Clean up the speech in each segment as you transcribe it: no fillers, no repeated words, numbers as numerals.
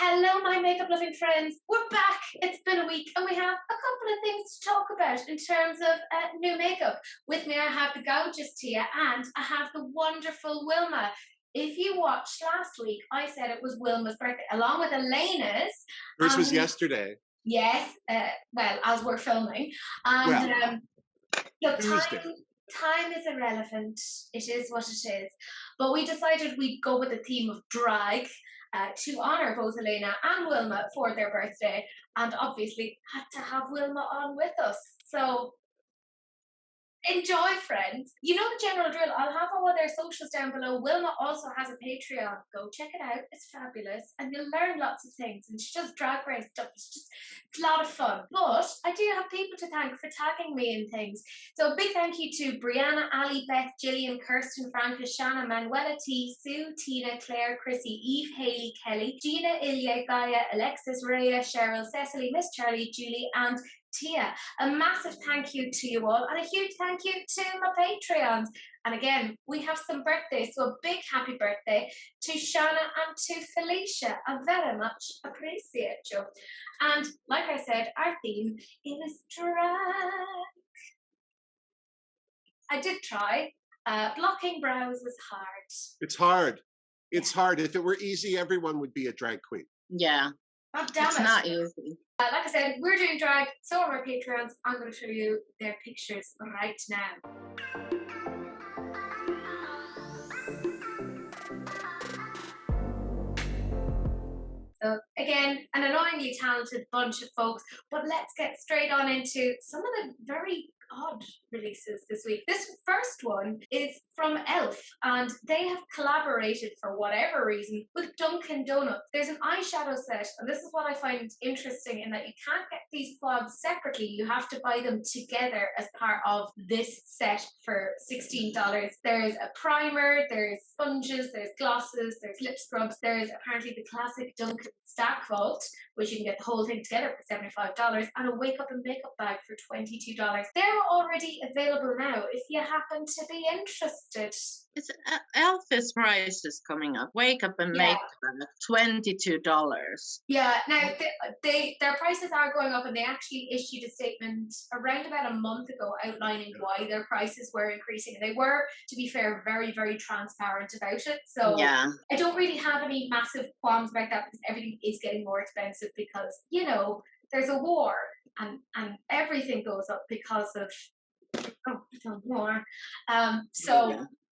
Hello, my makeup loving friends. We're back. It's been a week and we have a couple of things to talk about in terms of new makeup. With me, I have the gorgeous Tia and I have the wonderful Wilma. If you watched last week, I said it was Wilma's birthday along with Elena's. Hers was yesterday. Yes, well, as we're filming. And look, time is irrelevant. It is what it is. But we decided we'd go with the theme of drag to honour both Elena and Wilma for their birthday, and obviously had to have Wilma on with us. So enjoy, friends. You know the general drill. I'll have all their socials down below. Wilma also has a Patreon. Go check it out. It's fabulous. And you'll learn lots of things. And she does drag race stuff. It's a lot of fun. But I do have people to thank for tagging me in things. So a big thank you to Brianna, Ali, Beth, Gillian, Kirsten, Franca, Shanna, Manuela T, Sue, Tina, Claire, Chrissy, Eve, Haley, Kelly, Gina, Ilya, Gaia, Alexis, Rhea, Cheryl, Cecily, Miss Charlie, Julie, and Tia. A massive thank you to you all and a huge thank you to my Patreons. And again, we have some birthdays, so a big happy birthday to Shanna and to Felicia. I very much appreciate you. And like I said, our theme is drag. I did try. Blocking brows is hard. It's hard. It's hard. If it were easy, everyone would be a drag queen. Yeah. Oh, damn it's not easy. Like I said, we're doing drag, so are our Patreons. I'm going to show you their pictures right now. So again, an annoyingly talented bunch of folks, but let's get straight on into some of the very odd releases this week. This first one is from e.l.f. and they have collaborated for whatever reason with Dunkin Donuts. There's an eyeshadow set, and this is what I find interesting in that you can't get these quads separately. You have to buy them together as part of this set for $16. There's a primer, there's sponges, there's glosses, there's lip scrubs, there's apparently the classic Dunkin Stack Vault, which you can get the whole thing together for $75, and a wake up and makeup bag for $22. They're already available now if you happen to be interested. It's e.l.f.'s price is coming up. Wake up and make $22. Yeah, now their prices are going up, and they actually issued a statement around about a month ago outlining why their prices were increasing. And they were, to be fair, very, very transparent about it. So I don't really have any massive qualms about that because everything is getting more expensive because, you know, there's a war and everything goes up because of war.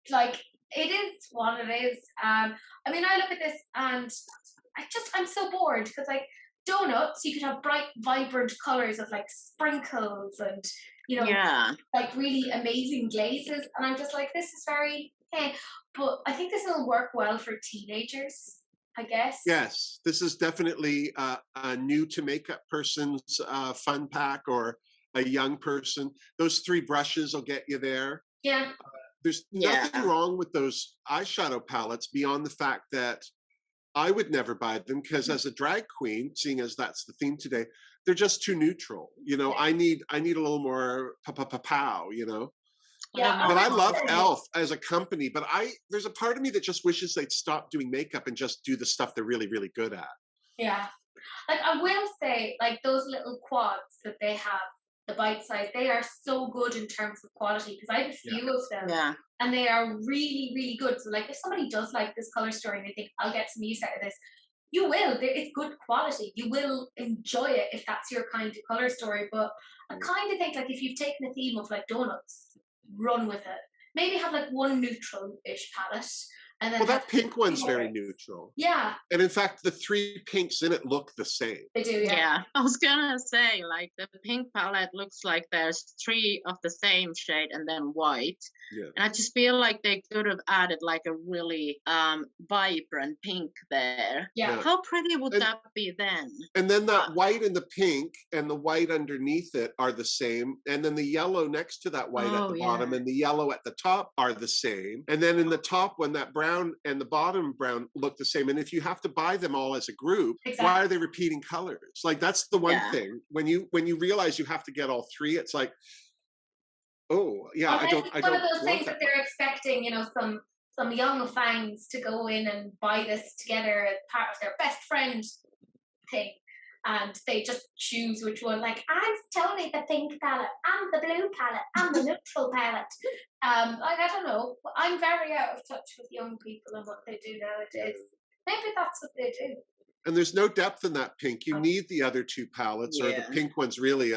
Like, it is what it is. I mean, I look at this and I'm so bored because, like, donuts, you could have bright, vibrant colors of, like, sprinkles and, you know, like, really amazing glazes. And I'm just like, this is very, but I think this will work well for teenagers, I guess. Yes, this is definitely a new to makeup person's fun pack, or a young person. Those 3 brushes will get you there. Yeah. There's nothing wrong with those eyeshadow palettes beyond the fact that I would never buy them because as a drag queen, seeing as that's the theme today, they're just too neutral. You know, I need a little more pow, you know. Yeah, but I love e.l.f. as a company, but there's a part of me that just wishes they'd stop doing makeup and just do the stuff they're really, really good at. Yeah. Like, I will say, like, those little quads that they have, the bite size, they are so good in terms of quality because I have a few of them and they are really, really good. So, like, if somebody does like this color story and they think, I'll get some use out of this, you will. It's good quality. You will enjoy it if that's your kind of color story. But I kind of think, like, if you've taken a theme of, like, donuts, run with it. Maybe have, like, one neutral-ish palette. And then that pink one's very neutral. Yeah. And in fact, the 3 pinks in it look the same. They do, yeah. I was gonna say, like, the pink palette looks like there's 3 of the same shade and then white. Yeah. And I just feel like they could have added like a really vibrant pink there. Yeah. How pretty would that be then? And then that white and the pink and the white underneath it are the same. And then the yellow next to that white at the bottom and the yellow at the top are the same. And then in the top one, that brown and the bottom brown look the same. And if you have to buy them all as a group, why are they repeating colors? Like, that's the one thing. When you realize you have to get all 3, it's like, oh yeah, I don't. One of those things that they're expecting, you know, some young fans to go in and buy this together as part of their best friend thing. And they just choose which one. Like, I'm Tony the pink palette, I'm the blue palette, I'm the neutral palette. Like, I don't know. I'm very out of touch with young people and what they do nowadays. Maybe that's what they do. And there's no depth in that pink. You need the other two palettes, or the pink one's really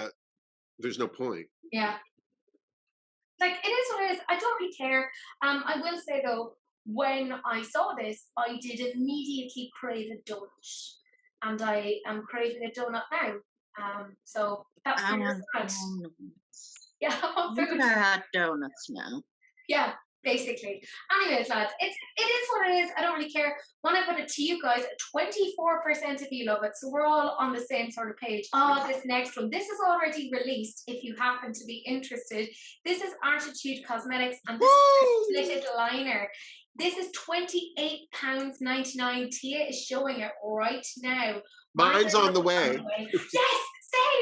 there's no point. Yeah. Like, it is what it is. I don't really care. I will say though, when I saw this, I did immediately crave a donut. And I am craving a donut now. So that's I my want response. donuts. Yeah, I want food. I had donuts now. Yeah, basically. Anyways, lads, it is what it is. I don't really care. When I put it to you guys, 24% of you love it. So we're all on the same sort of page. Oh, this next one. This is already released if you happen to be interested. This is Attitude Cosmetics, and this is a little liner. This is £28.99. Tia is showing it right now. Mine's on the way. Yes,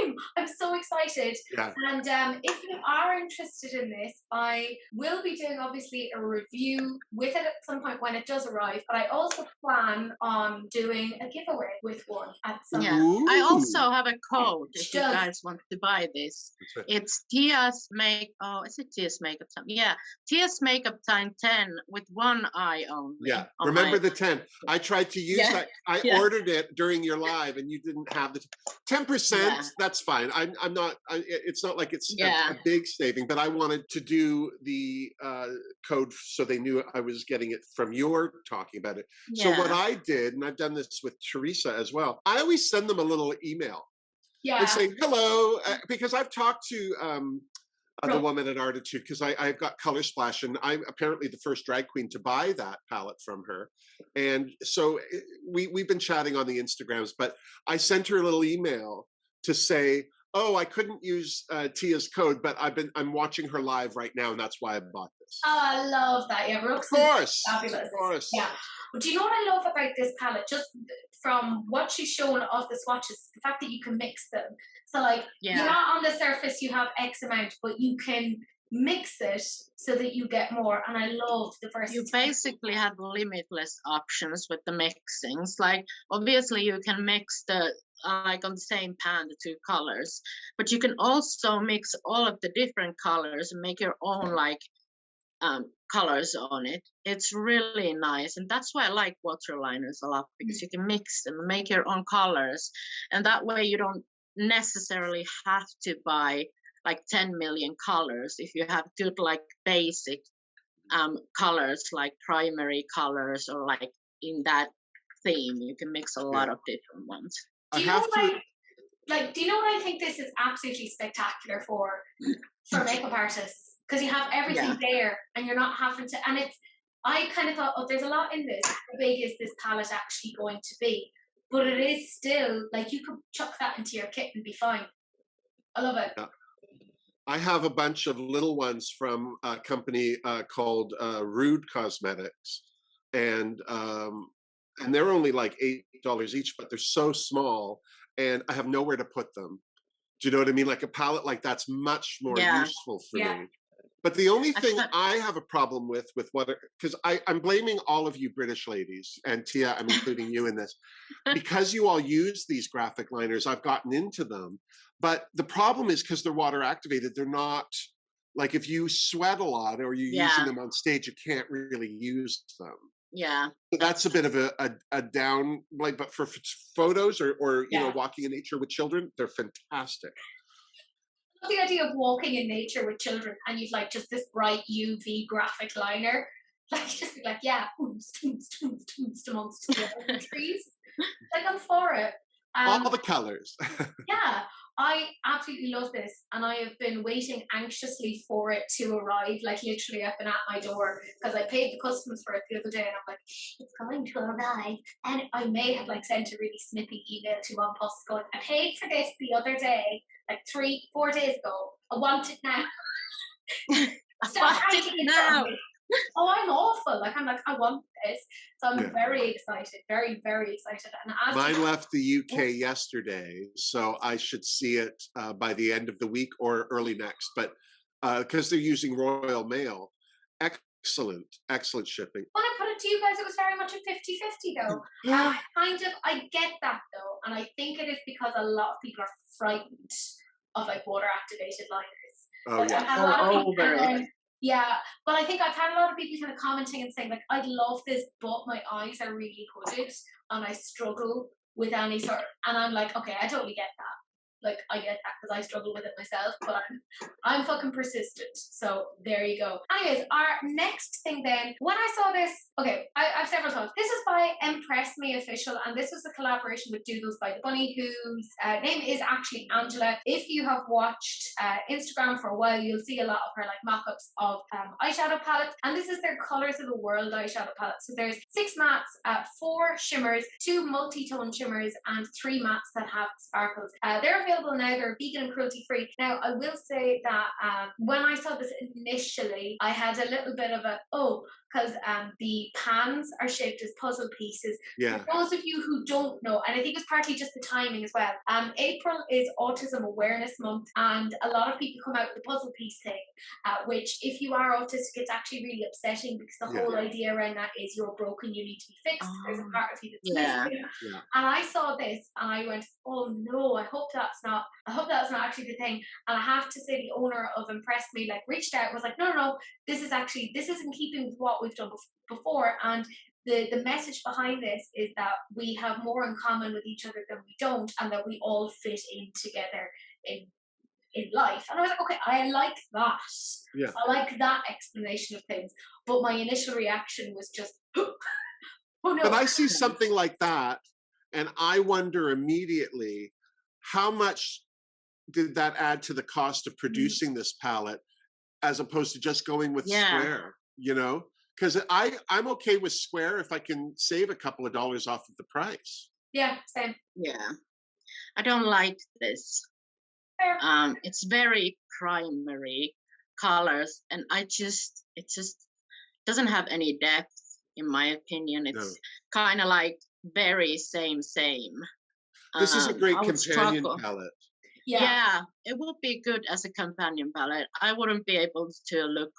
same. I'm so excited. Yeah. And if you are interested in this, I will be doing obviously a review with it at some point when it does arrive. But I also plan on doing a giveaway with one at some point. Yeah. I also have a code if you guys want to buy this. It's Tia's is it Tia's Makeup Time? Yeah, Tia's Makeup Time 10 with one eye only. Yeah, remember the 10. I tried to use that. I ordered it during your live and you didn't have the 10%. That's fine. I'm not, it's not like it's a big saving, but I wanted to do the code so they knew I was getting it from your talking about it. So what I did, and I've done this with Teresa as well, I always send them a little email. Yeah. And say, hello, because I've talked to the woman at Attitude, because I've got Color Splash, and I'm apparently the first drag queen to buy that palette from her. And so we've been chatting on the Instagrams, but I sent her a little email to say, oh, I couldn't use Tia's code, but I'm watching her live right now, and that's why I bought this. Oh, I love that. Yeah, Brooks is fabulous. Of course. Yeah. But do you know what I love about this palette? Just from what she's shown of the swatches, the fact that you can mix them. So, like, you're not on the surface, you have X amount, but you can mix it so that you get more. And I love the first. You basically have limitless options with the mixings. Like, obviously, you can mix the like on the same pan the two colors, but you can also mix all of the different colors and make your own like colors on it. It's really nice, and that's why I like waterliners a lot, because you can mix and make your own colors, and that way you don't necessarily have to buy like 10 million colors. If you have good like basic colors, like primary colors, or like in that theme, you can mix a lot of different ones. Do you know what I think this is absolutely spectacular for makeup artists? Because you have everything there, and you're not having to. And I kind of thought, oh, there's a lot in this. How big is this palette actually going to be? But it is still like you could chuck that into your kit and be fine. I love it. Yeah. I have a bunch of little ones from a company called Rude Cosmetics, and they're only like $8 each, but they're so small, and I have nowhere to put them. Do you know what I mean? Like a palette like that's much more useful for me. But the only thing I have a problem with what, because I'm blaming all of you British ladies, and Tia, I'm including you in this, because you all use these graphic liners, I've gotten into them. But the problem is because they're water activated, they're not, like if you sweat a lot or you're using them on stage, you can't really use them. Yeah. So that's a bit of a down, like, but for photos or you know, walking in nature with children, they're fantastic. The idea of walking in nature with children and you've like just this bright UV graphic liner, like just be like, amongst the trees. Like, I'm for it. All the colors. Yeah, I absolutely love this, and I have been waiting anxiously for it to arrive. Like, literally, I've been at my door because I paid the customs for it the other day, and I'm like, it's going to arrive. And I may have like sent a really snippy email to one post going, I paid for this the other day, like 3-4 days ago. I want it now. Stop hiding it now. Oh, I'm awful. Like, I'm like, I want this. So I'm very excited, very, very excited. And as mine left the UK yesterday, so I should see it by the end of the week or early next. But because they're using Royal Mail, excellent shipping. When I put it but to you guys, it was very much a 50-50 though. I get that though. And I think it is because a lot of people are frightened of like water activated liners. Oh, yeah. I've had a lot of people yeah, but I think I've had a lot of people kind of commenting and saying like, I love this, but my eyes are really hooded and I struggle with any sort of, and I'm like, okay, I totally get that. Like, I get that because I struggle with it myself, but I'm fucking persistent. So there you go. Anyways, our next thing then, when I saw this, okay, I've several times. This is by Impress Me Official, and this was a collaboration with Doodles by the Bunny, whose name is actually Angela. If you have watched Instagram for a while, you'll see a lot of her like mock-ups of eyeshadow palettes, and this is their Colors of the World eyeshadow palette. So there's 6 mattes, 4 shimmers, 2 multi-tone shimmers, and 3 mattes that have sparkles. They're available now. They're vegan and cruelty free. Now, I will say that when I saw this initially, I had a little bit of a because the pans are shaped as puzzle pieces. Yeah. For those of you who don't know, and I think it's partly just the timing as well, April is Autism Awareness Month, and a lot of people come out with the puzzle piece thing, which if you are autistic, it's actually really upsetting because the whole idea around that is you're broken, you need to be fixed, there's a part of you that's missing. And I saw this and I went, oh no, I hope that's not actually the thing. And I have to say the owner of Impress Me like reached out and was like, no, this is in keeping with what we've done before, and the message behind this is that we have more in common with each other than we don't, and that we all fit in together in life. And I was like, okay, I like that. Yeah. I like that explanation of things. But my initial reaction was just, oh no. But I see something like that, and I wonder immediately, how much did that add to the cost of producing this palette, as opposed to just going with square? You know, because I'm okay with square if I can save a couple of dollars off of the price. Yeah, same. Yeah, I don't like this. Fair. It's very primary colors, and it just doesn't have any depth, in my opinion. It's kind of like very same. This is a great companion palette. Yeah, it would be good as a companion palette. I wouldn't be able to look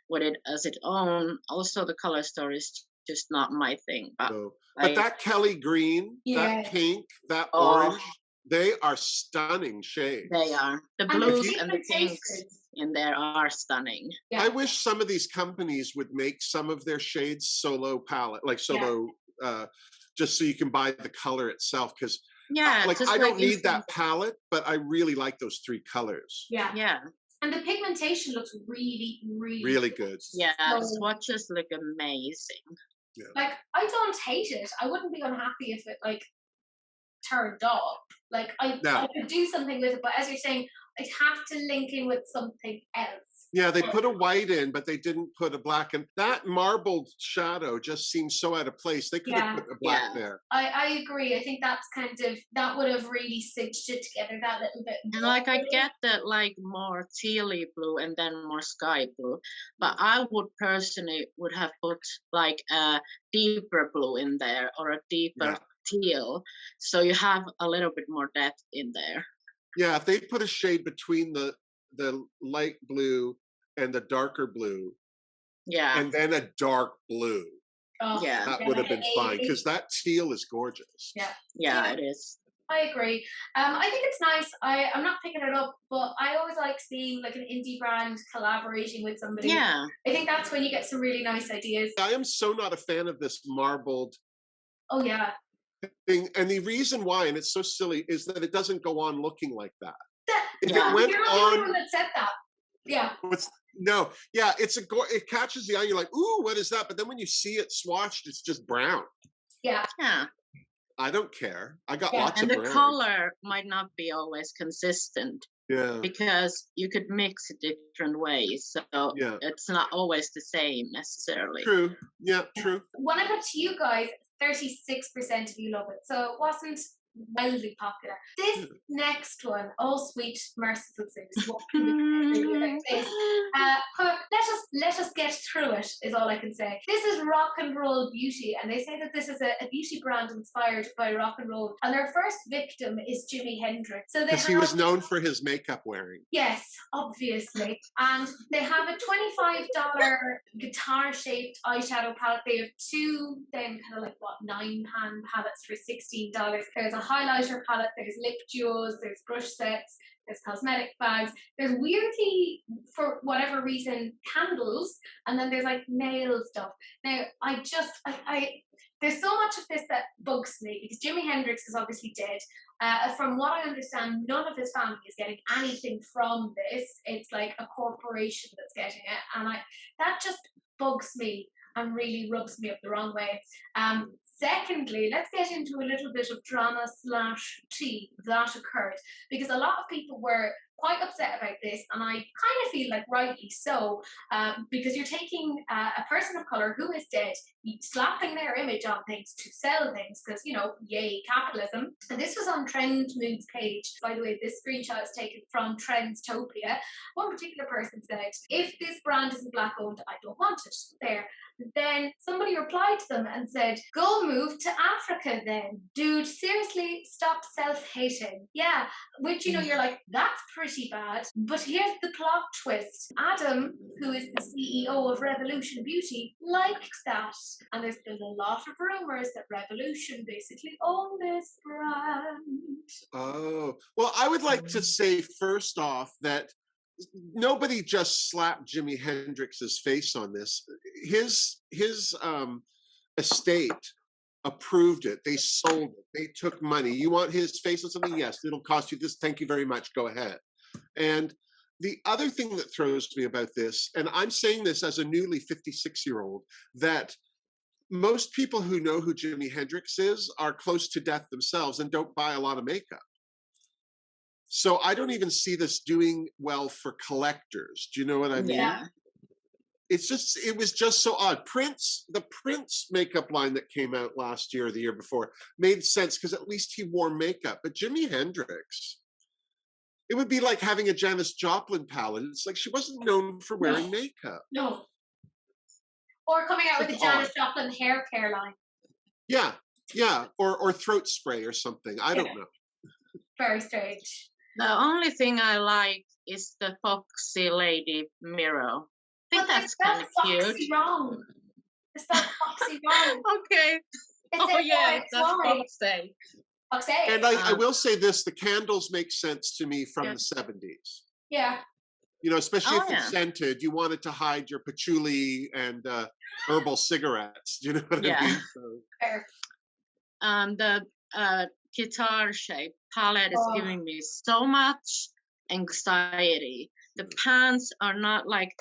with it as its own. Also, the color story is just not my thing. But that Kelly green, that pink, that orange, they are stunning shades. They are. The blues and the pinks in there are stunning. Yeah. I wish some of these companies would make some of their shades solo palette, like solo, just so you can buy the color itself. Because I don't need that palette, but I really like those 3 colors. Yeah. And the pigmentation looks really good. Yeah, the swatches look amazing. Yeah. Like, I don't hate it. I wouldn't be unhappy if it like turned off. Like I could do something with it, but as you're saying, I'd have to link in with something else. Yeah, they put a white in, but they didn't put a black in. That marbled shadow just seems so out of place. They could have put a black there. I agree. I think that's that would have really stitched it together that little bit more. And like I get that like more tealy blue and then more sky blue, but I would personally have put like a deeper blue in there or a deeper teal, so you have a little bit more depth in there. Yeah, if they put a shade between the light blue and the darker blue, and then a dark blue, that would have been fine, because that teal is gorgeous. Yeah, it is. I agree. I think it's nice. I'm not picking it up, but I always like seeing like an indie brand collaborating with somebody. Yeah, I think that's when you get some really nice ideas. I am so not a fan of this marbled thing, and the reason why, and it's so silly, is that it doesn't go on looking like that. If it went You're on, the only one that said that. Yeah. It catches the eye. You're like, ooh, what is that? But then when you see it swatched, it's just brown. Yeah. I don't care. I got lots of brown. brown. And the color might not be always consistent. Yeah. Because you could mix it different ways. So it's not always the same necessarily. True. Yeah, true. When I got to you guys, 36% of you love it. So it wasn't wildly popular. This next one, oh sweet merciful sakes, what can we say about this? Let us get through it, is all I can say. This is Rock and Roll Beauty, and they say that this is a beauty brand inspired by rock and roll. And their first victim is Jimi Hendrix. So because he was known for his makeup wearing. Yes, obviously. And they have a $25 guitar-shaped eyeshadow palette. They have two, then kind of like, what, 9-pan palettes for $16. There's a highlighter palette, there's lip duos, there's brush sets, there's cosmetic bags, there's weirdly, for whatever reason, candles, and then there's like nail stuff. Now, there's so much of this that bugs me because Jimi Hendrix is obviously dead. From what I understand, none of his family is getting anything from this. It's like a corporation that's getting it, and that just bugs me and really rubs me up the wrong way. Secondly, let's get into a little bit of drama/tea that occurred, because a lot of people were quite upset about this, and I kind of feel like rightly so, because you're taking a person of colour who is dead, slapping their image on things to sell things, because, you know, yay, capitalism. And this was on Trend Mood's page. By the way, this screenshot is taken from Trendstopia. One particular person said, if this brand isn't black owned, I don't want it. There. Then somebody replied to them and said, go move to Africa then. Dude, seriously, stop self-hating. Yeah, which, you know, you're like, that's pretty bad. But here's the plot twist. Adam, who is the CEO of Revolution Beauty, liked that. And there's been a lot of rumours that Revolution basically own this brand. Oh, well, I would like to say first off that nobody just slapped Jimi Hendrix's face on this. His estate approved it. They sold it. They took money. You want his face on something? Yes, it'll cost you this. Thank you very much. Go ahead. And the other thing that throws me about this, and I'm saying this as a newly 56-year-old, that most people who know who Jimi Hendrix is are close to death themselves and don't buy a lot of makeup. So I don't even see this doing well for collectors. Do you know what I mean? Yeah. It was just so odd. The Prince makeup line that came out last year or the year before made sense because at least he wore makeup. But Jimi Hendrix, it would be like having a Janis Joplin palette. It's like she wasn't known for wearing makeup. No. Or coming out with a Janis Joplin hair care line. Yeah. Or throat spray or something. I don't know. Very strange. The only thing I like is the Foxy Lady mirror. I think that's kind of cute. Wrong. It's spelled Foxy wrong. Okay. That's Foxy. Foxy. And I will say this, the candles make sense to me from the 70s. Yeah. You know, especially if it's scented, you wanted to hide your patchouli and herbal cigarettes. Do you know what I mean? So. The guitar shape palette is giving me so much anxiety. The pants are not like,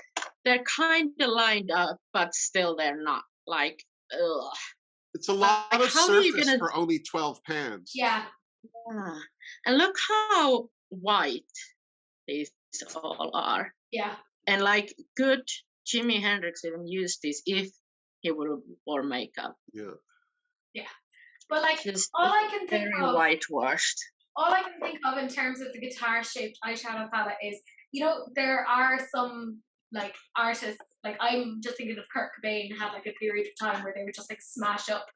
they're kind of lined up, but still they're not like, ugh. It's a lot of surface for only 12 pans. Yeah. And look how white these all are. Yeah. And like good Jimi Hendrix even used this if he would have wore makeup. Yeah. Yeah. But like just all I can think very of, whitewashed. all I can think of in terms of the guitar-shaped eyeshadow palette is, you know, there are some like artists, like I'm just thinking of Kurt Cobain had like a period of time where they would just like smash up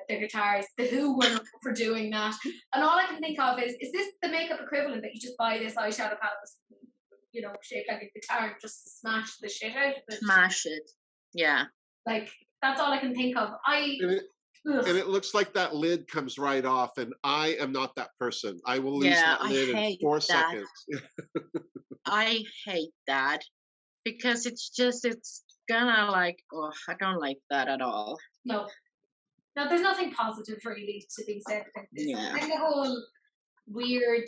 their guitars. The Who were known for doing that, and all I can think of is this the makeup equivalent that you just buy this eyeshadow palette, you know, shaped like a guitar and just smash the shit out of it. Smash it, yeah. Like that's all I can think of. And it looks like that lid comes right off, and I am not that person. I will lose that lid in 4 seconds. I hate that because it's gonna like, I don't like that at all. No, there's nothing positive really to be said about this. Yeah. And the whole weird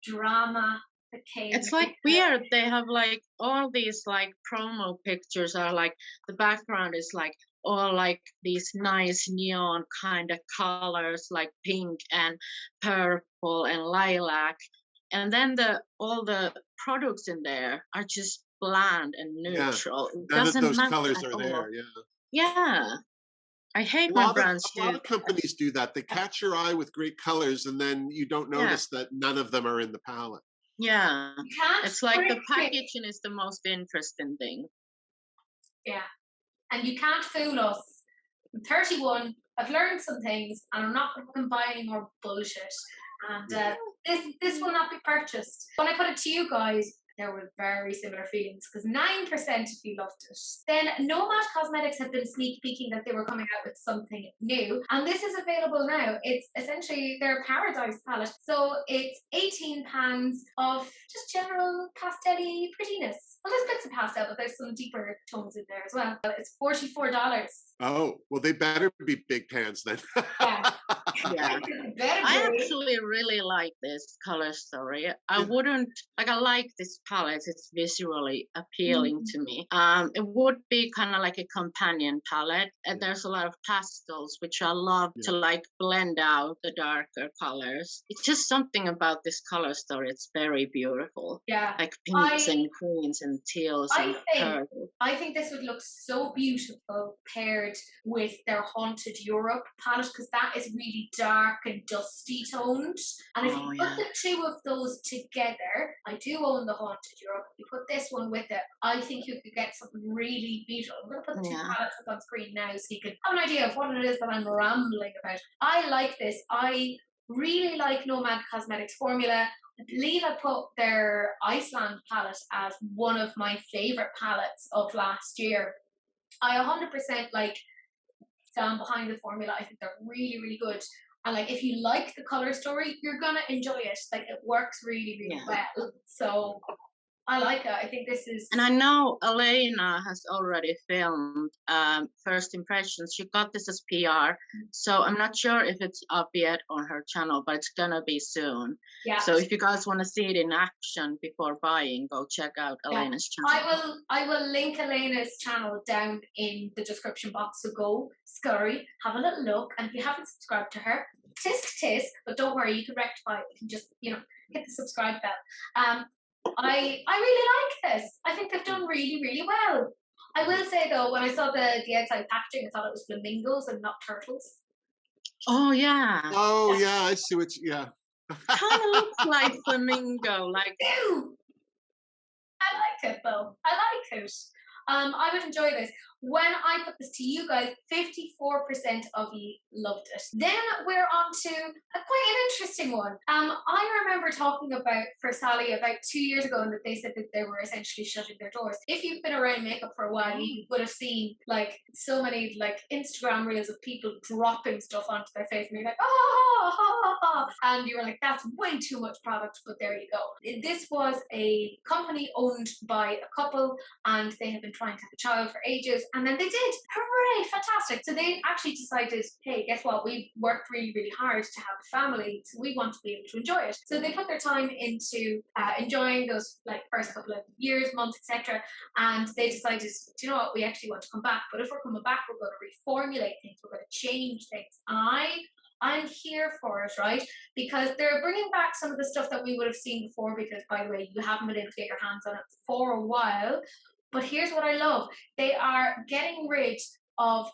drama that came. It's like weird. They have like all these like promo pictures are like the background is like all like these nice neon kind of colors like pink and purple and lilac, and then all the products in there are just bland and neutral. It doesn't those matter colors at are all. there. Yeah, I hate when brands a lot of companies do that. They catch your eye with great colors, and then you don't notice that none of them are in the palette. Yeah, it's like the packaging is the most interesting thing. Yeah, and you can't fool us. I'm 31. I've learned some things, and I'm not going to buy any more bullshit. And this will not be purchased. When I put it to you guys, there were very similar feelings because 9% of you loved it. Then Nomad Cosmetics had been sneak peeking that they were coming out with something new, and this is available now. It's essentially their Paradise palette. So it's £18 of just general pastel-y prettiness. Well, there's bits of pastel, but there's some deeper tones in there as well. It's $44. Oh, well, they better be big pans then. Yeah. Yeah. I actually really like this color story. I wouldn't, like, I like this palette. It's visually appealing to me. It would be kind of like a companion palette. And there's a lot of pastels, which I love to like blend out the darker colors. It's just something about this color story. It's very beautiful. Yeah. Like pinks and greens and teals and purple. I think this would look so beautiful paired with their Haunted Europe palette, because that is really dark and dusty toned. And if you put the two of those together, I do own the Haunted Europe. If you put this one with it, I think you could get something really beautiful. I'm going to put the two palettes up on screen now so you can have an idea of what it is that I'm rambling about. I like this. I really like Nomad Cosmetics formula. I believe I put their Iceland palette as one of my favourite palettes of last year. I 100% like stand behind the formula. I think they're really, really good. And like, if you like the color story, you're gonna enjoy it. Like, it works really, really well. So I like it. I think this is. And I know Elena has already filmed first impressions. She got this as PR, so I'm not sure if it's up yet on her channel, but it's gonna be soon. Yeah. So if you guys want to see it in action before buying, go check out Elena's channel. I will link Elena's channel down in the description box. So go scurry, have a little look, and if you haven't subscribed to her, tisk, but don't worry, you can rectify it. You can just hit the subscribe bell. I really like this. I think they've done really, really well. I will say though, when I saw the outside packaging, I thought it was flamingos and not turtles. Oh yeah. Oh yeah, I see what you, kind of looks like flamingo, like. Ew. I like it though. I like it. I would enjoy this. When I put this to you guys, 54% of you loved it. Then we're on to quite an interesting one. I remember talking about for Sally about 2 years ago, and that they said that they were essentially shutting their doors. If you've been around makeup for a while, you would have seen like so many like Instagram reels of people dropping stuff onto their face, and you're like, and you were like, that's way too much product, but there you go. This was a company owned by a couple, and they have been trying to have a child for ages. And then they did. Hooray, fantastic. So they actually decided, hey, guess what? We've worked really, really hard to have a family, so we want to be able to enjoy it. So they put their time into enjoying those like first couple of years, months, etc. And they decided, do you know what? We actually want to come back. But if we're coming back, we're going to reformulate things. We're going to change things. And I'm here for it, right? Because they're bringing back some of the stuff that we would have seen before, because, by the way, you haven't been able to get your hands on it for a while. But here's what I love. They are getting rid of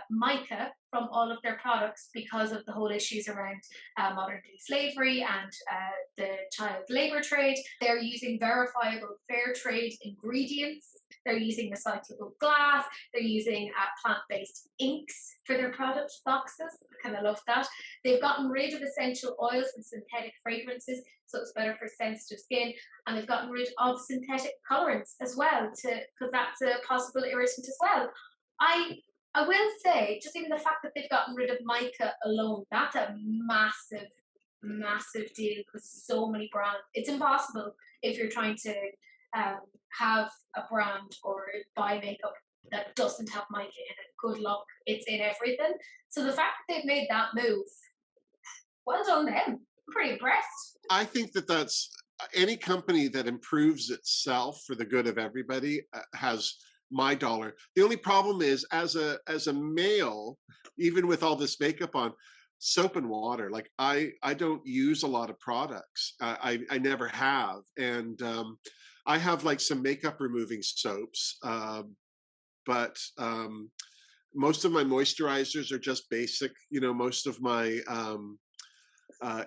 mica from all of their products because of the whole issues around modern-day slavery and the child labour trade. They're using verifiable fair trade ingredients. They're using recyclable glass. They're using plant-based inks for their product boxes. I kind of love that. They've gotten rid of essential oils and synthetic fragrances, so it's better for sensitive skin. And they've gotten rid of synthetic colorants as well, because that's a possible irritant as well. I will say, just even the fact that they've gotten rid of mica alone, that's a massive, massive deal, because so many brands. It's impossible if you're trying to have a brand or buy makeup that doesn't have mica in it. Good luck. It's in everything. So the fact that they've made that move, well done them. I'm pretty impressed. I think that that's any company that improves itself for the good of everybody has my dollar. The only problem is, as a male, even with all this makeup on, soap and water. Like I don't use a lot of products. I never have, and I have like some makeup removing soaps, but most of my moisturizers are just basic. You know, most of my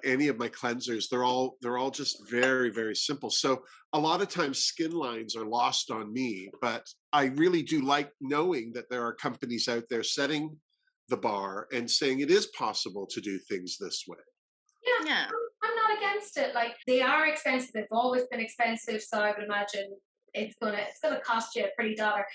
any of my cleansers, they're all just very, very simple. So a lot of times skin lines are lost on me, but I really do like knowing that there are companies out there setting the bar and saying it is possible to do things this way. Yeah. I'm not against it. Like, they are expensive. They've always been expensive, so I would imagine it's gonna cost you a pretty dollar.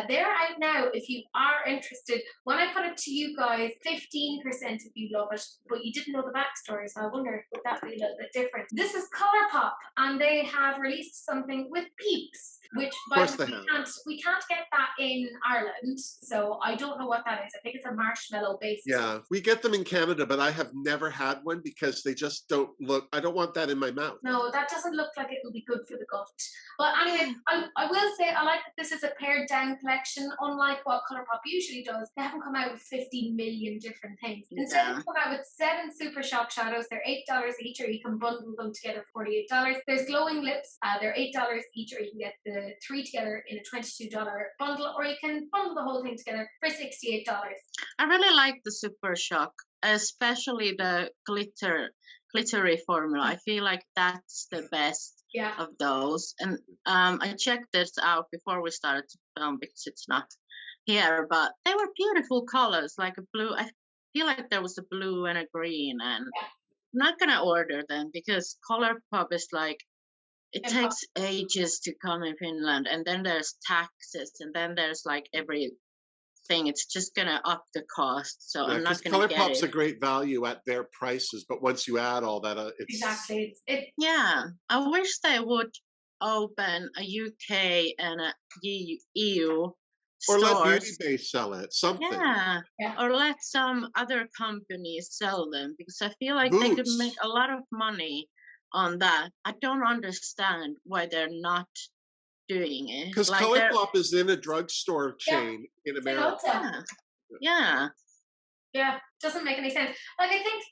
They're out now if you are interested. When I put it to you guys, 15% if you love it, but you didn't know the backstory, so I wonder would that be a little bit different. This is Colourpop, and they have released something with Peeps, which by the way, we can't get that in Ireland, so I don't know what that is. I think it's a marshmallow based. Yeah, we get them in Canada, but I have never had one because they just don't look. I don't want that in my mouth. No, that doesn't look like it will be good for the gut. But anyway, I will say I like that this is a pared down collection. Unlike what Colourpop usually does, they haven't come out with 50 million different things. Instead, they've come out with 7 Super Shock shadows. They're $8 each, or you can bundle them together for $48. There's glowing lips. They're $8 each, or you can get the 3 together in a $22 bundle, or you can bundle the whole thing together for $68. I really like the Super Shock, especially the glittery formula. I feel like that's the best of those. And I checked this out before we started to film because it's not here, but they were beautiful colors, like a blue. I feel like there was a blue and a green, and I'm not gonna order them because Colourpop is like, it takes ages to come in Finland, and then there's taxes, and then there's like everything. It's just gonna up the cost, so I'm not gonna get it. Colourpop's a great value at their prices, but once you add all that, it's exactly. Yeah, I wish they would open a UK and a EU or stores. let Beauty sell it. Something. Yeah, or let some other companies sell them, because I feel like they could make a lot of money on that. I don't understand why they're not doing it. Because like Colourpop is in a drugstore chain in America. Yeah, doesn't make any sense. Like, I think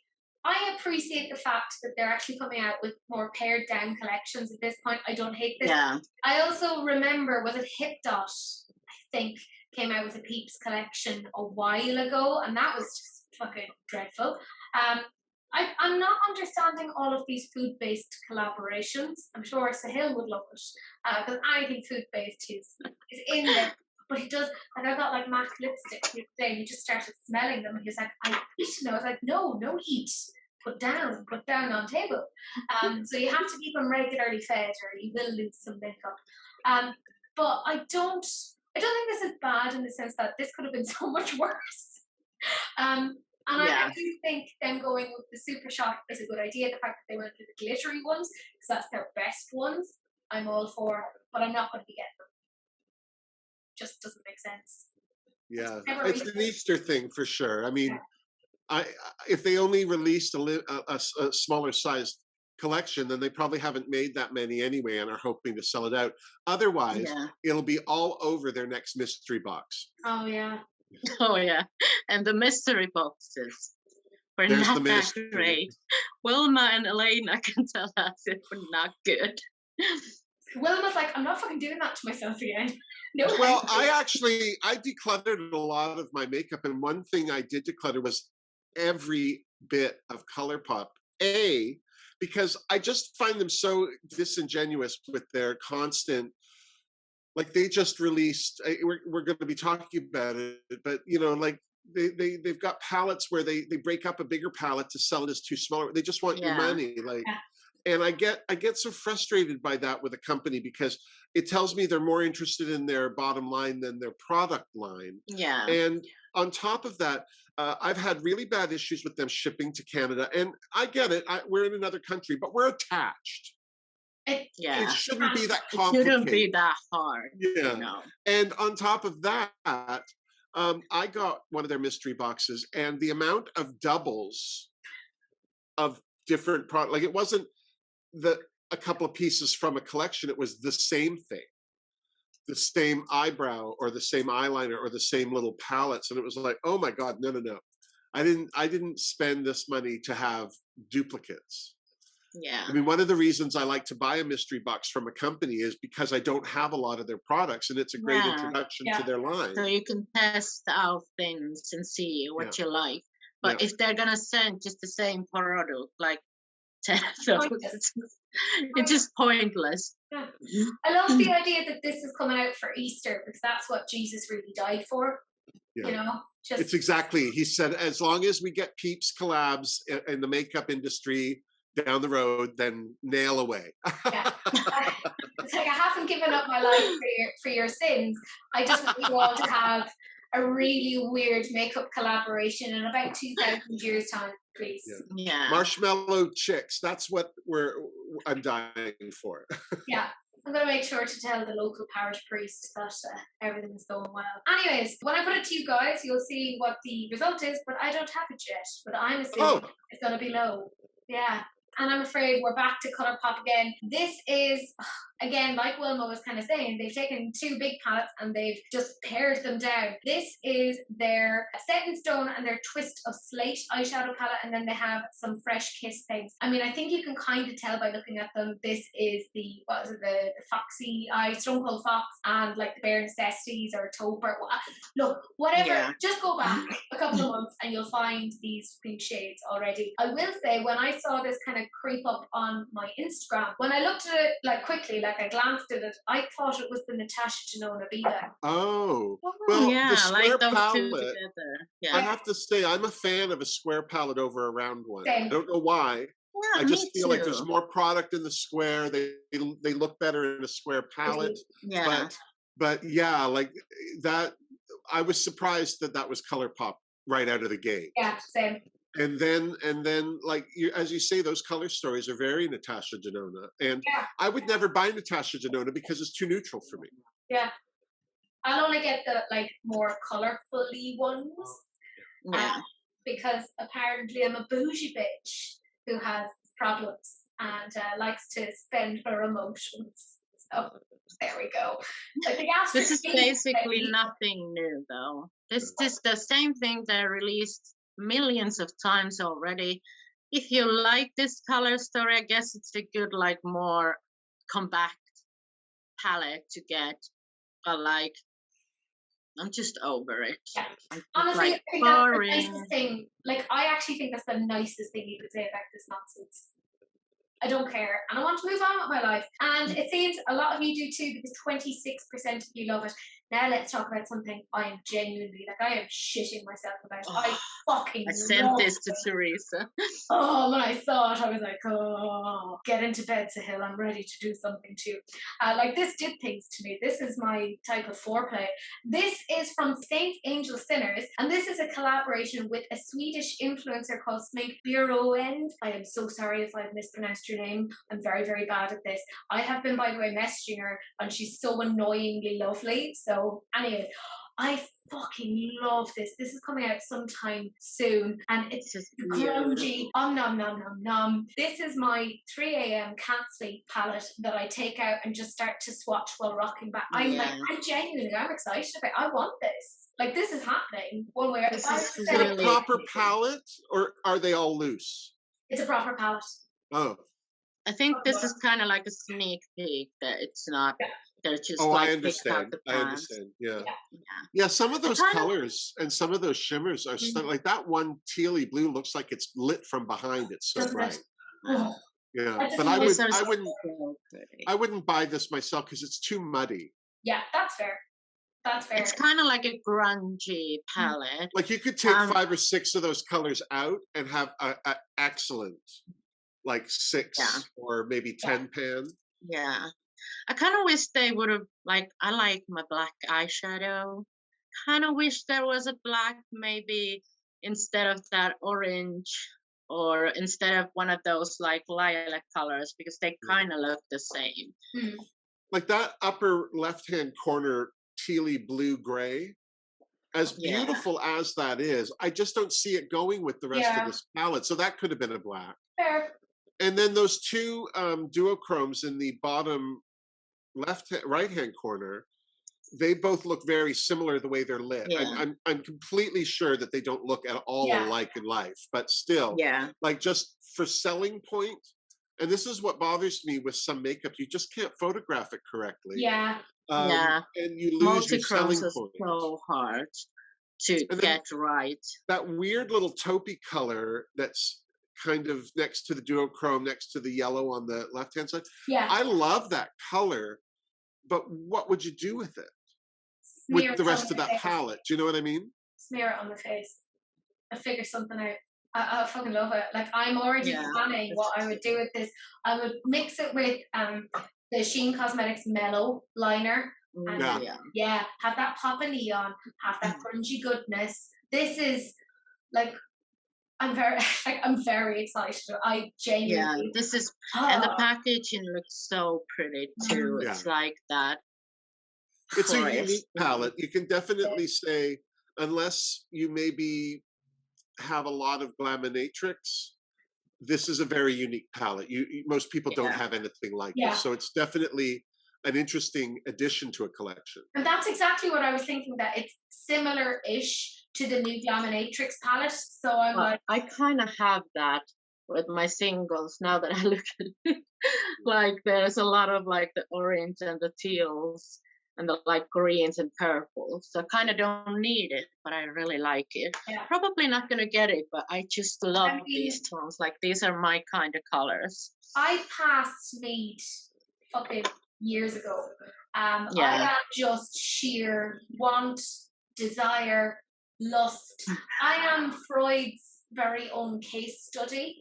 I appreciate the fact that they're actually coming out with more pared down collections at this point. I don't hate this. Yeah. I also remember, was it Hip Dot, I think, came out with a Peeps collection a while ago, and that was just fucking dreadful. I'm not understanding all of these food-based collaborations. I'm sure Sahil would love it, because I think food-based is in there. But he does, like, I got like MAC lipstick the other day, and he just started smelling them, and he was like, I eat. And I was like, no eat. Put down on table. So you have to keep them regularly fed, or you will lose some makeup. But I don't think this is bad in the sense that this could have been so much worse. And I do think them going with the Super Shock is a good idea. The fact that they went with the glittery ones, because that's their best ones, I'm all for, but I'm not going to be getting them. Just doesn't make sense. Yeah, it's an Easter thing for sure. I mean, if they only released a smaller sized collection, then they probably haven't made that many anyway and are hoping to sell it out. Otherwise, it'll be all over their next mystery box. Oh yeah. Oh yeah, and the mystery boxes were not that great. Wilma and Elena can tell us it were not good. Wilma's like, I'm not fucking doing that to myself again. No. Well, I decluttered a lot of my makeup, and one thing I did declutter was every bit of Colourpop. Because I just find them so disingenuous with their constant. Like, they just released. We're going to be talking about it, but you know, like they've got palettes where they break up a bigger palette to sell it as too smaller. They just want your money, like. And I get so frustrated by that with a company, because it tells me they're more interested in their bottom line than their product line. Yeah. And on top of that, I've had really bad issues with them shipping to Canada. And I get it. We're in another country, but we're attached. It shouldn't be that complicated. It shouldn't be that hard. Yeah. No. And on top of that, I got one of their mystery boxes, and the amount of doubles of different products, like, it wasn't a couple of pieces from a collection, it was the same thing, the same eyebrow or the same eyeliner or the same little palettes, and it was like, oh my god, no, I didn't spend this money to have duplicates. Yeah. I mean, one of the reasons I like to buy a mystery box from a company is because I don't have a lot of their products, and it's a great introduction to their line. So you can test out things and see what you like. But if they're gonna send just the same product, like 10 of those, it's just pointless. Yeah. I love the idea that this is coming out for Easter, because that's what Jesus really died for. You know, it's exactly. He said, as long as we get Peeps collabs in the makeup industry down the road, then nail away. It's like, I haven't given up my life for your sins. I just want you all to have a really weird makeup collaboration in about 2,000 years time, please. Marshmallow chicks, that's what I'm dying for. I'm going to make sure to tell the local parish priest that everything's going well. Anyways, when I put it to you guys, you'll see what the result is, but I don't have it yet. But I'm assuming it's going to be low. Yeah. And I'm afraid we're back to Colourpop again. This is, again, like Wilma was kind of saying, they've taken two big palettes and they've just pared them down. This is their Set in Stone and their Twist of Slate eyeshadow palette, and then they have some Fresh Kiss things. I mean, I think you can kind of tell by looking at them, this is the, what is it, the Foxy Eye, Stone Cold Fox, and like the Bare Necessities or Taupe. Look, whatever, just go back a couple of months and you'll find these pink shades already. I will say, when I saw this kind of creep up on my Instagram, when I looked at it like quickly, like I glanced at it, I thought it was the Natasha Denona Viva. Well, the square like palette, I have to say, I'm a fan of a square palette over a round one. Same. I don't know why. I just feel like there's more product in the square. They look better in a square palette. But yeah, like that, I was surprised that was Colourpop right out of the gate. Yeah, same. And then, like as you say, those color stories are very Natasha Denona, and I would never buy Natasha Denona because it's too neutral for me. Yeah, I'll only get the like more colorfully ones, because apparently I'm a bougie bitch who has problems and likes to spend her emotions. So there we go. Like, this is basically nothing new, though. This is the same thing they released millions of times already. If you like this color story, I guess it's a good, like, more compact palette to get. But like, I'm just over it. Yeah. Honestly, like, I think that's the nicest thing. Like, I actually think that's the nicest thing you could say about this nonsense. I don't care, and I want to move on with my life. And it seems a lot of you do too, because 26% of you love it. Now let's talk about something I am genuinely, like, I am shitting myself about. I sent this to Teresa. Oh, when I saw it, I was like, oh, get into bed, Sahil. I'm ready to do something too. Like, this did things to me. This is my type of foreplay. This is from Saint Angel Sinners, and this is a collaboration with a Swedish influencer called Smink Byråend. I am so sorry if I've mispronounced your name. I'm very, very bad at this. I have been, by the way, messaging her, and she's so annoyingly lovely. So anyway, I fucking love this. This is coming out sometime soon, and it's just grungy. Nom nom nom nom. This is my 3 a.m. can't sleep palette that I take out and just start to swatch while rocking back. I'm excited about. I want this. Like, this is happening one way or the other. Is it a proper palette, or are they all loose? It's a proper palette. Oh. I think this is kind of like a sneak peek, that it's not. They're just I understand. Yeah. Some of those colors and some of those shimmers are like that one tealy blue looks like it's lit from behind. It's so bright. Yeah, but I wouldn't buy this myself because it's too muddy. Yeah, that's fair. That's fair. It's kind of like a grungy palette. Like, you could take 5 or 6 of those colors out and have an excellent, like 6 or maybe 10 pan. Yeah. I kind of wish they would have, like, I like my black eyeshadow. Kind of wish there was a black, maybe instead of that orange, or instead of one of those like lilac colors, because they kind of look the same. Like that upper left-hand corner tealy blue gray, as beautiful as that is, I just don't see it going with the rest of this palette. So that could have been a black. Fair. And then those two duochromes in the bottom right-hand corner, they both look very similar the way they're lit. I'm completely sure that they don't look at all alike in life, but still, like, just for selling point, And this is what bothers me with some makeup. You just can't photograph it correctly. Yeah. Yeah. And you lose your selling Multi-chromes is point. so hard to get right. That weird little taupey color that's kind of next to the duochrome, next to the yellow on the left-hand side. Yeah. I love that color, but what would you do with it? Smear With the it rest on of the that face. palette? Do you know what I mean? Smear it on the face. I figure something out. I fucking love it. Like, I'm already planning what I would do with this. I would mix it with the Sheen Cosmetics Mellow liner. And have that pop of neon, have that grungy goodness. This is like, I'm very excited. I genuinely. This is, and the packaging looks so pretty too. It's like that. It's a unique palette. You can definitely say, unless you maybe have a lot of Glaminatrix, this is a very unique palette. Most people don't have anything like this, so it's definitely an interesting addition to a collection. And that's exactly what I was thinking, that it's similar-ish to the new Glaminatrix palette. So I'm like, I kind of have that with my singles now that I look at it. Like, there's a lot of like the orange and the teals and the like greens and purples. So I kind of don't need it, but I really like it. Yeah. Probably not going to get it, but I just love these tones. Like, these are my kind of colors. I passed mead fucking years ago. I am just sheer want, desire, lust. I am Freud's very own case study.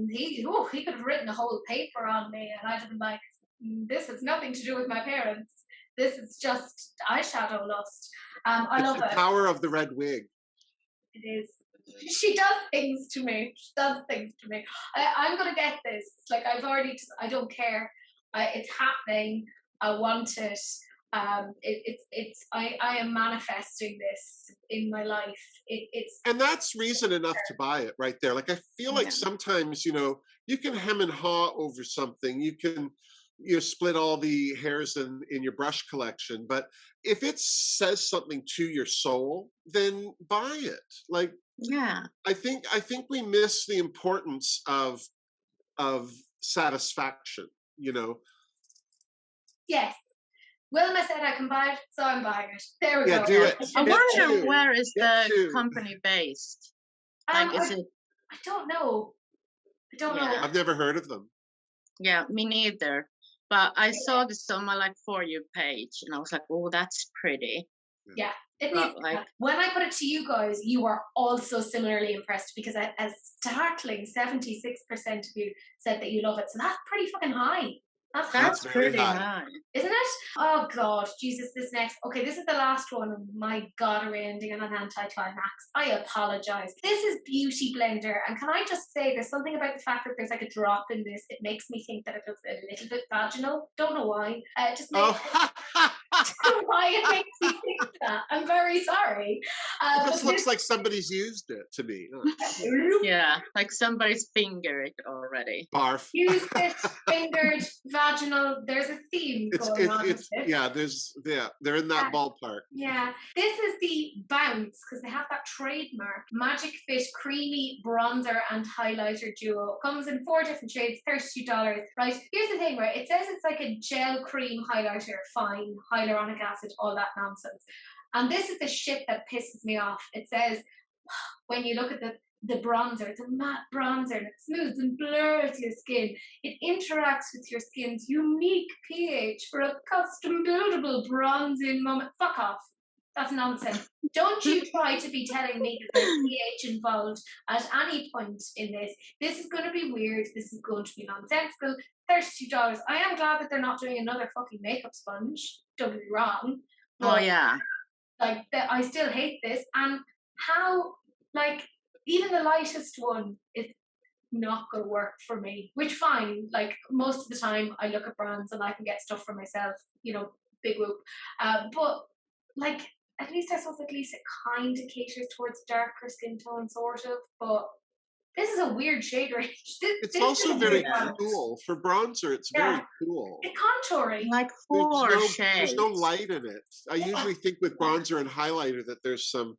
He could have written a whole paper on me, and I'd have been like, this has nothing to do with my parents. This is just eyeshadow lust. I love it. It's the power of the red wig. It is. She does things to me. She does things to me. I'm gonna get this. Like, I've already just, I don't care. It's happening. I want it. I am manifesting this in my life. And that's reason enough to buy it right there. Like, I feel like sometimes, you can hem and haw over something. You can, split all the hairs in your brush collection. But if it says something to your soul, then buy it. Like, I think we miss the importance of satisfaction, Yes. Wilma said I can buy it, so I'm buying it. There we go. Do it. I wonder where is the company based? Like, is it? I don't know. know. I've never heard of them. Yeah, me neither. But I saw this on my For You page, and I was like, oh, that's pretty. Yeah. It needs, when I put it to you guys, you were also similarly impressed, because a startling 76% of you said that you love it. So that's pretty fucking high. That's pretty high. Isn't it? Oh God, Jesus, this next. Okay, this is the last one. My God, are we ending on an anticlimax? I apologize. This is Beautyblender, and can I just say, there's something about the fact that there's like a drop in this. It makes me think that it looks a little bit vaginal. Don't know why. Just makes why it makes me think that. I'm very sorry. It just looks like somebody's used it to me. Yeah, like somebody's fingered it already. Barf. Used it, fingered, vaginal. There's a theme going on. They're in that ballpark. Yeah. This is the Bounce, because they have that trademark. Magic Fit Creamy Bronzer and Highlighter Duo. Comes in 4 different shades, $32. Right. Here's the thing, right? It says it's like a gel cream highlighter, fine, hyaluronic acid, all that nonsense. And this is the shit that pisses me off. It says, when you look at the bronzer, it's a matte bronzer, and it smooths and blurs your skin. It interacts with your skin's unique pH for a custom buildable bronzing moment. Fuck off. That's nonsense. Don't you try to be telling me that there's pH involved at any point in this. This is going to be weird. This is going to be nonsensical. $32. I am glad that they're not doing another fucking makeup sponge. Don't get me wrong. But, I still hate this. And how, even the lightest one is not going to work for me. Which, fine. Most of the time, I look at brands and I can get stuff for myself. Big whoop. But, at least I suppose it kind of caters towards darker skin tone, sort of. But this is a weird shade range. It's also very cool. For bronzer, it's very cool. It's contouring. Shades. There's no light in it. I usually think with bronzer and highlighter that there's some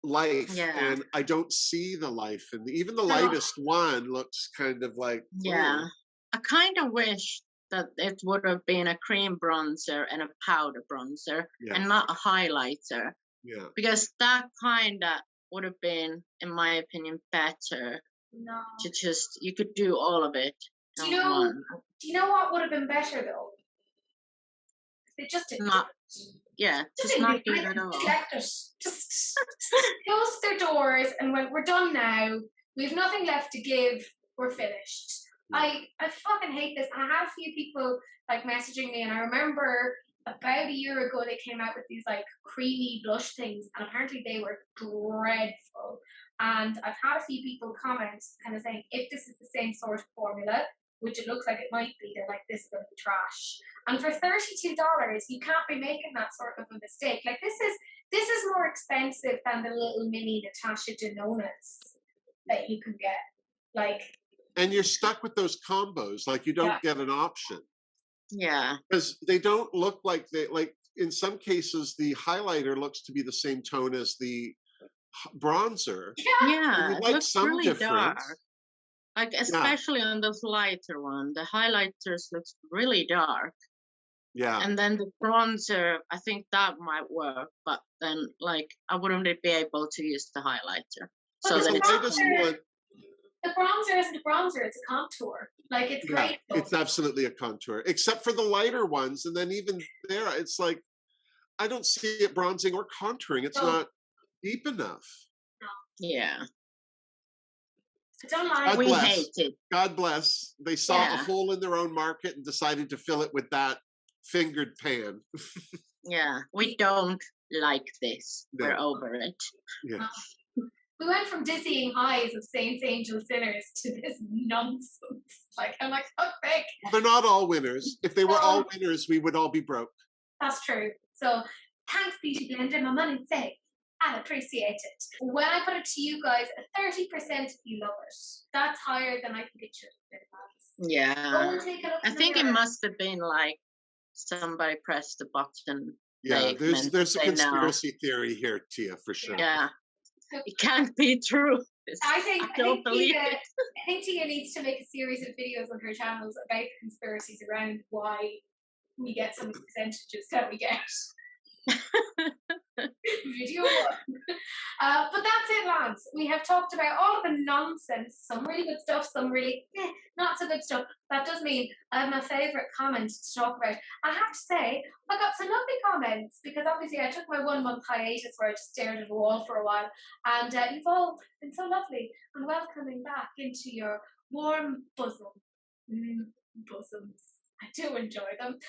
life, and I don't see the life. And even the lightest one looks kind of like... Yeah. I kind of wish that it would have been a cream bronzer and a powder bronzer and not a highlighter. Yeah. Because that kind of would have been, in my opinion, better. No. To just, you could do all of it. Do you know what would have been better though? They just didn't. Just not do it at all. Just left it. Just closed their doors and went, we're done now. We have nothing left to give. We're finished. I fucking hate this. And I had a few people like messaging me, and I remember about a year ago they came out with these like creamy blush things, and apparently they were dreadful. And I've had a few people comment kind of saying, if this is the same sort of formula, which it looks like it might be, they're like, this is going to be trash. And for $32, you can't be making that sort of a mistake. Like this is more expensive than the little mini Natasha Denonas that you can get. Like, and you're stuck with those combos. Like you don't get an option. Yeah. Because they don't look like in some cases the highlighter looks to be the same tone as the bronzer. Yeah. It looks really difference. Dark. Like especially on this lighter one, the highlighters looks really dark. Yeah. And then the bronzer, I think that might work, but then like I wouldn't be able to use the highlighter. But so the bronzer isn't a bronzer, it's a contour. Like it's great. It's absolutely a contour, except for the lighter ones. And then even there, it's like I don't see it bronzing or contouring. It's not deep enough. No. Yeah. I don't like we hate it. God bless. They saw a hole in their own market and decided to fill it with that fingered pan. Yeah, we don't like this. We're over it. Yeah. We went from dizzying highs of Saints, Angels, Sinners to this nonsense. Like, I'm like, fuck sake. Well, they're not all winners. If they were all winners, we would all be broke. That's true. So, thanks, Beautyblender. My money's safe. I appreciate it. When I put it to you guys, 30% of you love it. That's higher than I think it should have been. Yeah. I think it must have been like somebody pressed the button. Yeah, there's a conspiracy theory here, Tia, for sure. Yeah. It can't be true. I think believe it. I think Tia needs to make a series of videos on her channels about conspiracies around why we get some percentages that we get. Video one. But that's it, lads. We have talked about all of the nonsense, some really good stuff, some really not so good stuff. That does mean I have my favourite comment to talk about. I have to say, I got some lovely comments because obviously I took my 1 month hiatus where I just stared at a wall for a while, and you've all been so lovely and welcoming back into your warm bosom. Bosoms. I do enjoy them.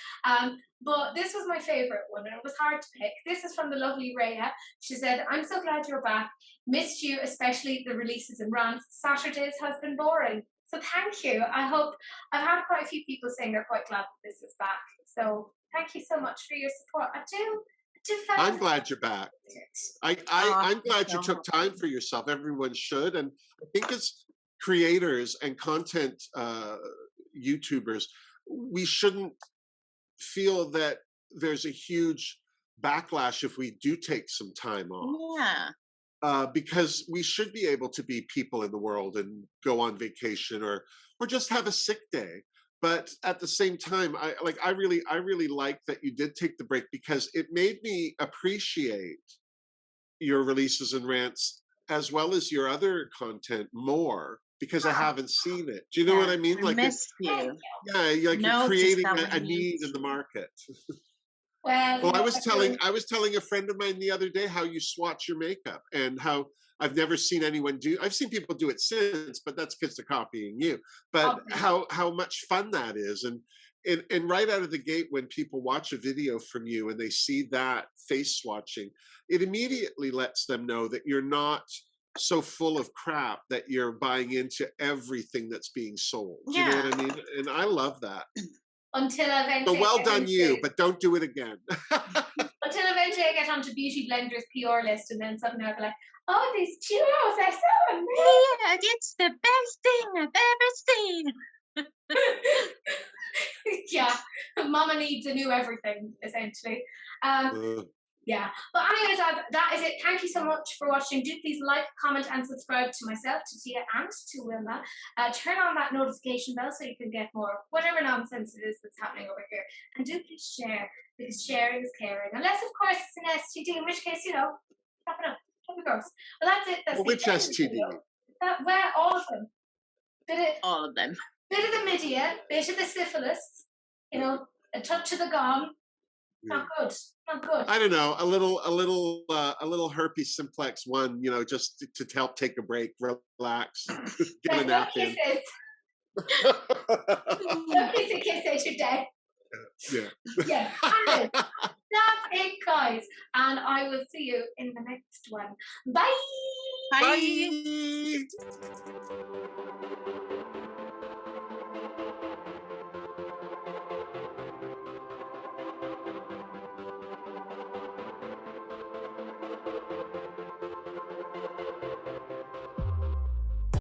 But this was my favourite one, and it was hard to pick. This is from the lovely Rhea. She said, I'm so glad you're back. Missed you, especially the releases and rants. Saturdays has been boring. So thank you. I've had quite a few people saying they're quite glad that this is back. So thank you so much for your support. I do I'm glad you're back. I'm glad you took time for yourself. Everyone should. And I think as creators and content YouTubers, we shouldn't feel that there's a huge backlash if we do take some time off. Yeah. Because we should be able to be people in the world and go on vacation or just have a sick day. But at the same time, I really like that you did take the break because it made me appreciate your releases and rants as well as your other content more. Because I haven't seen it. Do you know what I mean? Like missed you. Yeah, you're creating a need in the market. Well, I was telling a friend of mine the other day how you swatch your makeup and how I've never seen anyone do. I've seen people do it since, but that's because they're copying you. But how much fun that is, and right out of the gate when people watch a video from you and they see that face swatching, it immediately lets them know that you're not so full of crap that you're buying into everything that's being sold. Do you know what I mean? And I love that. Until eventually. So well done you, but don't do it again. Until eventually I get onto Beautyblender's PR list and then suddenly I'll be like, oh, these churros are so amazing. Yeah, it's the best thing I've ever seen. Yeah, Mama needs a new everything, essentially. Yeah. But anyways, that is it. Thank you so much for watching. Do please like, comment, and subscribe to myself, to Tia, and to Wilma. Turn on that notification bell so you can get more whatever nonsense it is that's happening over here. And do please share, because sharing is caring. Unless, of course, it's an STD, in which case, wrap it up. Don't be gross. Well, that's it. That's which STD? Well, all of them. All of them. Bit of the middia, bit of the syphilis, a touch of the gum. Not good. Not good. I don't know. A little herpes simplex 1. Just to help take a break, relax, get a nap in. No kisses your day. Yeah. Anyway, that's it, guys. And I will see you in the next one. Bye. Bye.